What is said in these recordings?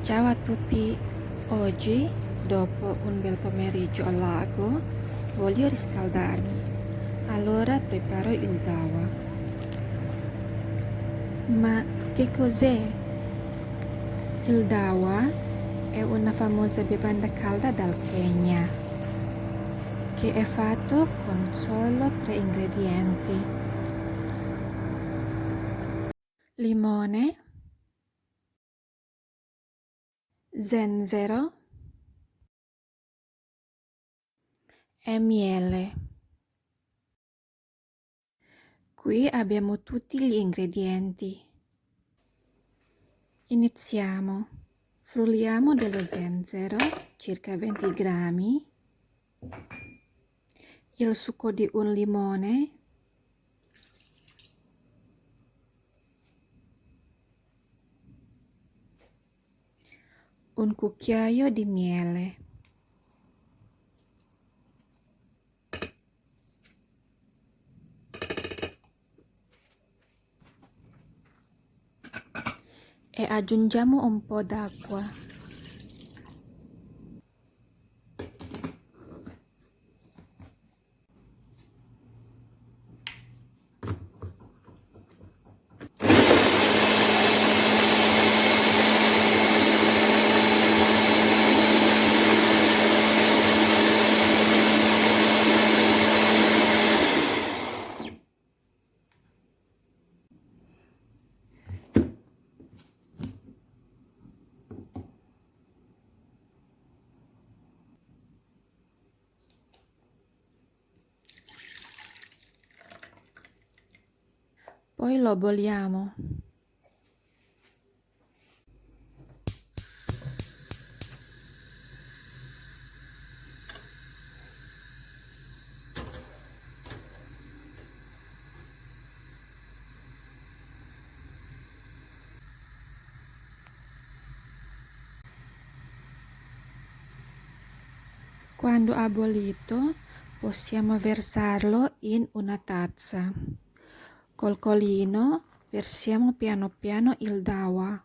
Ciao a tutti, oggi, dopo un bel pomeriggio al lago, voglio riscaldarmi. Allora preparo il dawa. Ma che cos'è? Il dawa è una famosa bevanda calda dal Kenya, che è fatto con solo 3 ingredienti: limone, zenzero e miele. Qui abbiamo tutti gli ingredienti. Iniziamo. Frulliamo dello zenzero, circa 20 grammi, il succo di un limone, un cucchiaio di miele. E aggiungiamo un po' d'acqua. Poi lo bolliamo. Quando ha bollito, possiamo versarlo in una tazza. Col colino versiamo piano piano il dawa.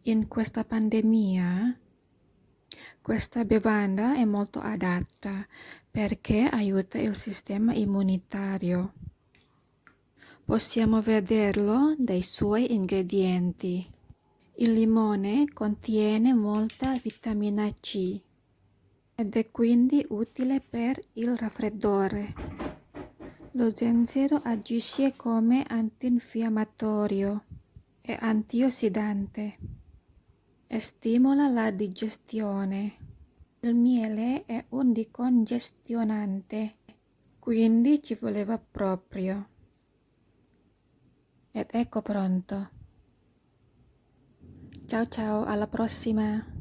In questa pandemia, questa bevanda è molto adatta perché aiuta il sistema immunitario. Possiamo vederlo dai suoi ingredienti. Il limone contiene molta vitamina C ed è quindi utile per il raffreddore. Lo zenzero agisce come antinfiammatorio e antiossidante e stimola la digestione. Il miele è un decongestionante, quindi ci voleva proprio. Ed ecco pronto. Ciao ciao, alla prossima!